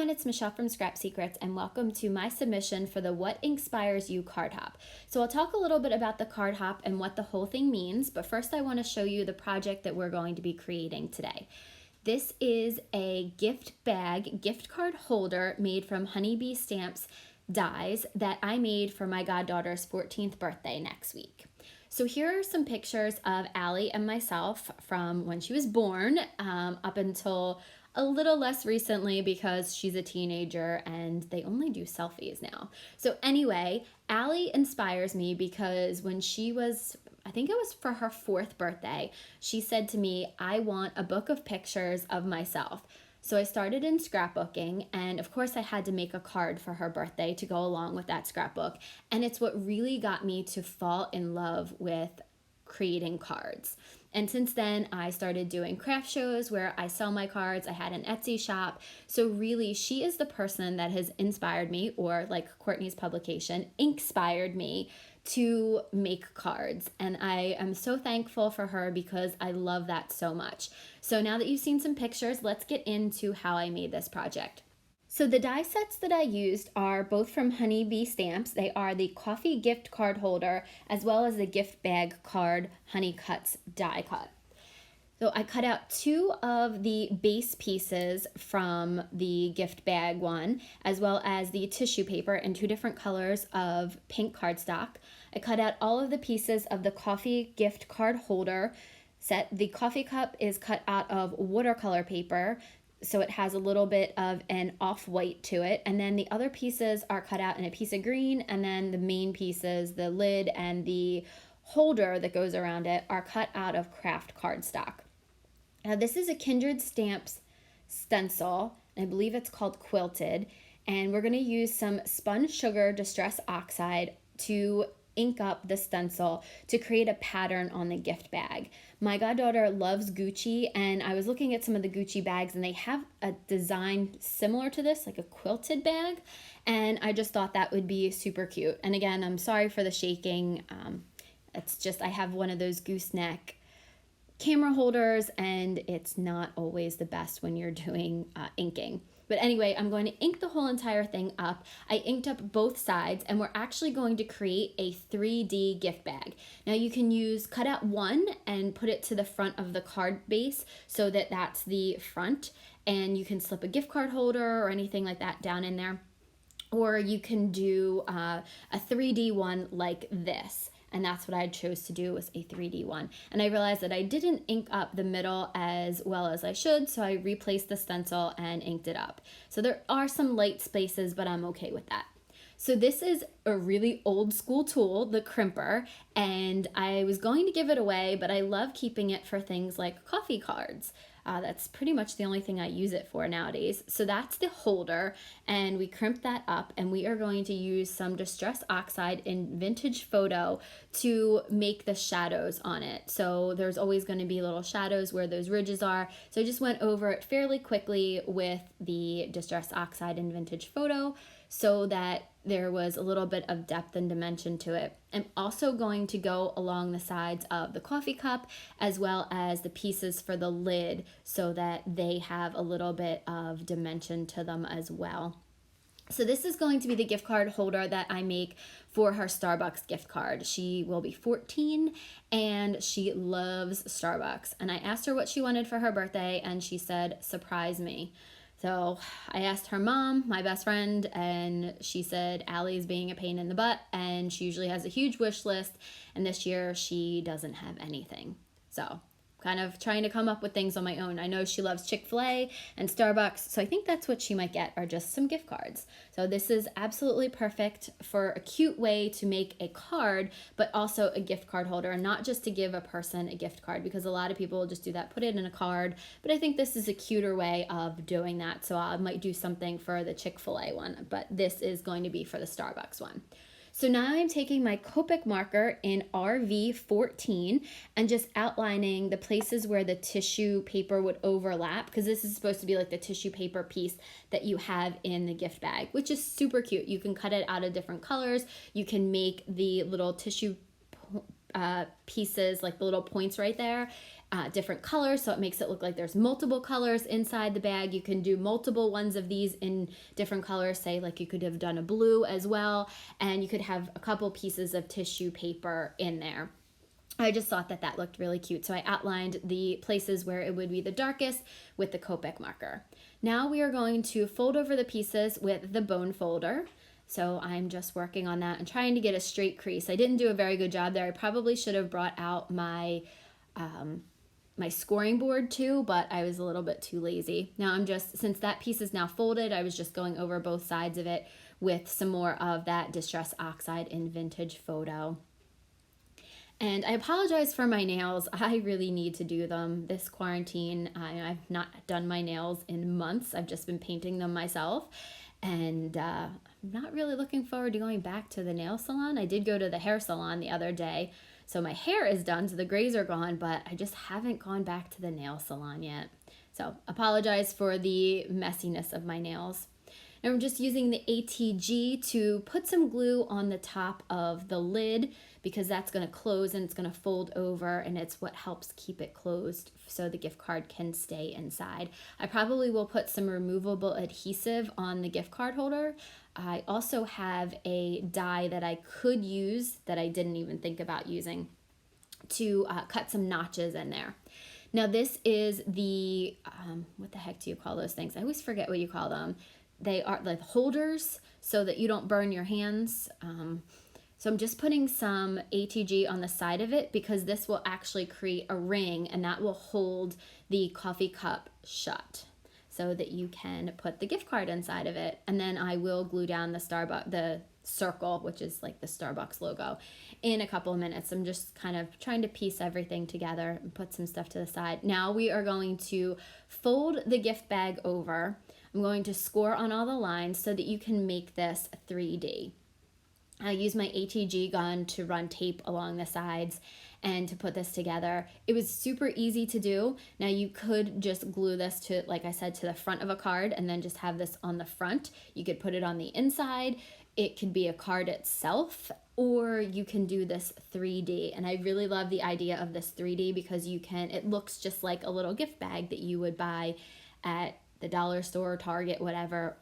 everyone, it's Michelle from Scrap Secrets and welcome to my submission for the What Inspires You card hop. So I'll talk a little bit about the card hop and what the whole thing means, but first I want to show you the project that we're going to be creating today. This is a gift bag, gift card holder made from Honeybee Stamps dies that I made for my goddaughter's 14th birthday next week. So here are some pictures of Allie and myself from when she was born up until a little less recently because she's a teenager and they only do selfies now. So anyway, Allie inspires me because when she was, I think it was for her 4th birthday, she said to me, I want a book of pictures of myself. So I started in scrapbooking, and of course I had to make a card for her birthday to go along with that scrapbook. And it's what really got me to fall in love with creating cards. And since then, I started doing craft shows where I sell my cards. I had an Etsy shop. So really, she is the person that has inspired me, or like Courtney's publication, Inkspired me to make cards. And I am so thankful for her because I love that so much. So now that you've seen some pictures, let's get into how I made this project. So the die sets that I used are both from Honeybee Stamps. They are the coffee gift card holder as well as the gift bag card Honey Cuts die cut. So I cut out 2 of the base pieces from the gift bag one, as well as the tissue paper in 2 different colors of pink cardstock. I cut out all of the pieces of the coffee gift card holder set. The coffee cup is cut out of watercolor paper, so it has a little bit of an off-white to it. And then the other pieces are cut out in a piece of green, and then the main pieces, the lid and the holder that goes around it, are cut out of craft cardstock. Now this is a Kindred Stamps stencil, and I believe it's called Quilted, and we're going to use some Spun Sugar Distress Oxide to ink up the stencil to create a pattern on the gift bag. My goddaughter loves Gucci, and I was looking at some of the Gucci bags and they have a design similar to this, like a quilted bag, and I just thought that would be super cute. And again, I'm sorry for the shaking. It's just I have one of those gooseneck camera holders and it's not always the best when you're doing inking. But anyway, I'm going to ink the whole entire thing up. I inked up both sides, and we're actually going to create a 3D gift bag. Now you can cut out one and put it to the front of the card base so that that's the front, and you can slip a gift card holder or anything like that down in there. Or you can do a 3D one like this. And that's what I chose to do, was a 3D one. And I realized that I didn't ink up the middle as well as I should, so I replaced the stencil and inked it up. So there are some light spaces, but I'm okay with that. So this is a really old school tool, the crimper, and I was going to give it away, but I love keeping it for things like coffee cards. That's pretty much the only thing I use it for nowadays. So that's the holder, and we crimped that up, and we are going to use some Distress Oxide in Vintage Photo to make the shadows on it. So there's always going to be little shadows where those ridges are. So I just went over it fairly quickly with the Distress Oxide in Vintage Photo so that there was a little bit of depth and dimension to it. I'm also going to go along the sides of the coffee cup as well as the pieces for the lid so that they have a little bit of dimension to them as well. So this is going to be the gift card holder that I make for her Starbucks gift card. She will be 14 and she loves Starbucks. And I asked her what she wanted for her birthday and she said, surprise me. So I asked her mom, my best friend, and she said Allie's being a pain in the butt and she usually has a huge wish list, and this year she doesn't have anything. So kind of trying to come up with things on my own. I know she loves Chick-fil-A and Starbucks, so I think that's what she might get, are just some gift cards. So this is absolutely perfect for a cute way to make a card, but also a gift card holder, and not just to give a person a gift card, because a lot of people will just do that, put it in a card, but I think this is a cuter way of doing that. So I might do something for the Chick-fil-A one, but this is going to be for the Starbucks one. So now I'm taking my Copic marker in RV14 and just outlining the places where the tissue paper would overlap, because this is supposed to be like the tissue paper piece that you have in the gift bag, which is super cute. You can cut it out of different colors. You can make the little tissue pieces, like the little points right there, different colors, so it makes it look like there's multiple colors inside the bag. You can do multiple ones of these in different colors, say like you could have done a blue as well, and you could have a couple pieces of tissue paper in there. I just thought that that looked really cute, so I outlined the places where it would be the darkest with the Copic marker. Now we are going to fold over the pieces with the bone folder. So I'm just working on that and trying to get a straight crease. I didn't do a very good job there. I probably should have brought out my my scoring board too, but I was a little bit too lazy. Now I'm just, since that piece is now folded, I was just going over both sides of it with some more of that Distress Oxide in Vintage Photo. And I apologize for my nails. I really need to do them this quarantine. I've not done my nails in months. I've just been painting them myself. And I'm not really looking forward to going back to the nail salon. I did go to the hair salon the other day. So my hair is done, so the grays are gone, but I just haven't gone back to the nail salon yet. So apologize for the messiness of my nails. And I'm just using the ATG to put some glue on the top of the lid because that's going to close and it's going to fold over, and it's what helps keep it closed so the gift card can stay inside. I probably will put some removable adhesive on the gift card holder. I also have a die that I could use that I didn't even think about using to cut some notches in there. Now this is the, what the heck do you call those things? I always forget what you call them. They are like holders so that you don't burn your hands. So I'm just putting some ATG on the side of it because this will actually create a ring and that will hold the coffee cup shut so that you can put the gift card inside of it. And then I will glue down the circle, which is like the Starbucks logo, in a couple of minutes. I'm just kind of trying to piece everything together and put some stuff to the side. Now we are going to fold the gift bag over. I'm going to score on all the lines so that you can make this 3D. I use my ATG gun to run tape along the sides and to put this together. It was super easy to do. Now you could just glue this to, like I said, to the front of a card and then just have this on the front. You could put it on the inside. It could be a card itself, or you can do this 3D. And I really love the idea of this 3D because it looks just like a little gift bag that you would buy at the dollar store, Target, whatever.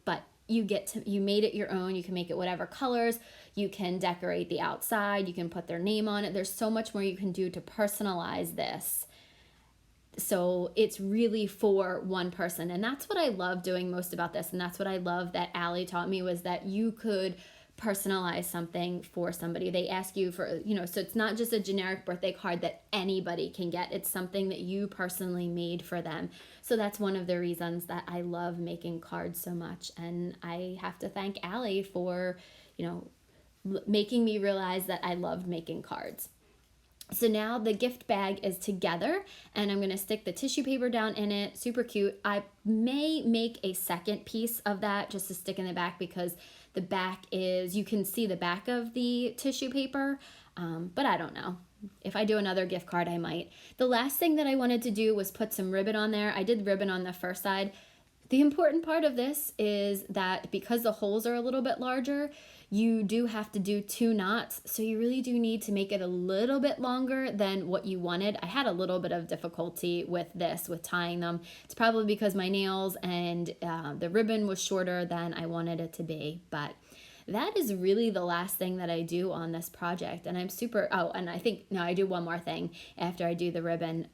But you made it your own. You can make it whatever colors. You can decorate the outside. You can put their name on it. There's so much more you can do to personalize this. So it's really for one person. And that's what I love doing most about this. And that's what I love that Allie taught me, was that you could personalize something for somebody. They ask you for, so it's not just a generic birthday card that anybody can get. It's something that you personally made for them. So that's one of the reasons that I love making cards so much. And I have to thank Allie for, making me realize that I loved making cards. So now the gift bag is together and I'm going to stick the tissue paper down in it. Super cute. I may make a second piece of that just to stick in the back because the back you can see the back of the tissue paper, but I don't know. If I do another gift card, I might. The last thing that I wanted to do was put some ribbon on there. I did ribbon on the first side. The important part of this is that because the holes are a little bit larger, you do have to do 2 knots. So you really do need to make it a little bit longer than what you wanted. I had a little bit of difficulty with tying them. It's probably because my nails and the ribbon was shorter than I wanted it to be. But that is really the last thing that I do on this project. And I'm and I think, no, I do one more thing after I do the ribbon.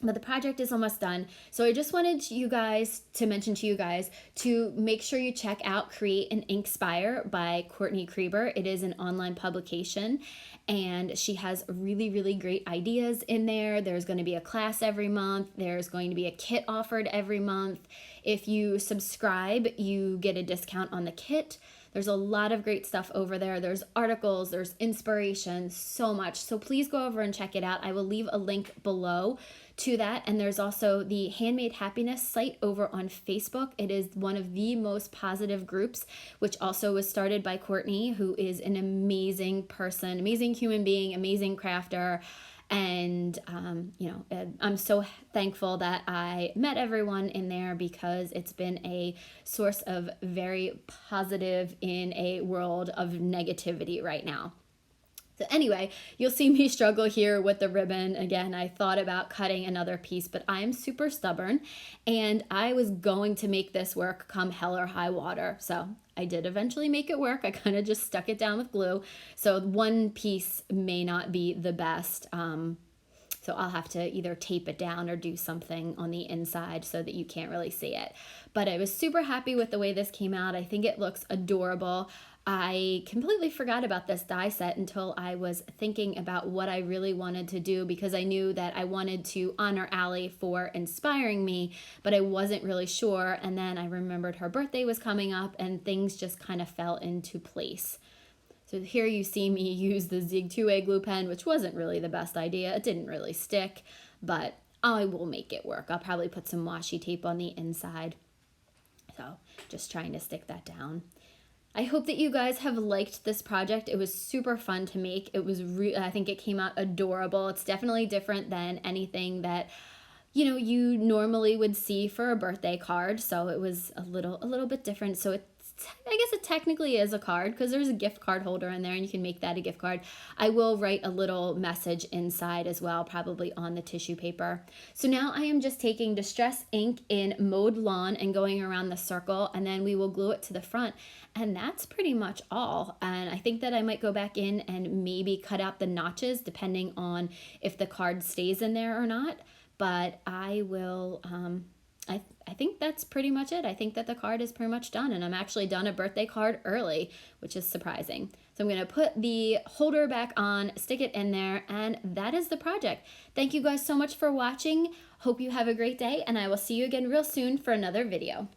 But the project is almost done. So I just wanted to mention to you guys to make sure you check out Create and Inkspire by Courtney Kreber. It is an online publication and she has really, really great ideas in there. There's going to be a class every month. There's going to be a kit offered every month. If you subscribe, you get a discount on the kit. There's a lot of great stuff over there. There's articles, there's inspiration, so much. So please go over and check it out. I will leave a link below to that. And there's also the Handmade Happiness site over on Facebook. It is one of the most positive groups, which also was started by Courtney, who is an amazing person, amazing human being, amazing crafter. And, I'm so thankful that I met everyone in there because it's been a source of very positive in a world of negativity right now. So anyway, you'll see me struggle here with the ribbon. Again, I thought about cutting another piece, but I'm super stubborn and I was going to make this work come hell or high water. So I did eventually make it work. I kind of just stuck it down with glue. So one piece may not be the best. So I'll have to either tape it down or do something on the inside so that you can't really see it. But I was super happy with the way this came out. I think it looks adorable. I completely forgot about this die set until I was thinking about what I really wanted to do, because I knew that I wanted to honor Allie for inspiring me, but I wasn't really sure. And then I remembered her birthday was coming up and things just kind of fell into place. So here you see me use the Zig 2A glue pen, which wasn't really the best idea. It didn't really stick, but I will make it work. I'll probably put some washi tape on the inside. So just trying to stick that down. I hope that you guys have liked this project. It was super fun to make. It was I think it came out adorable. It's definitely different than anything that you normally would see for a birthday card. So it was a little bit different. So I guess it technically is a card because there's a gift card holder in there and you can make that a gift card. I will write a little message inside as well, probably on the tissue paper. So now I am just taking Distress ink in Mowed Lawn and going around the circle, and then we will glue it to the front. And that's pretty much all. And I think that I might go back in and maybe cut out the notches depending on if the card stays in there or not. But I will, I think that's pretty much it. I think that the card is pretty much done, and I'm actually done a birthday card early, which is surprising. So I'm going to put the holder back on, stick it in there, and that is the project. Thank you guys so much for watching. Hope you have a great day, and I will see you again real soon for another video.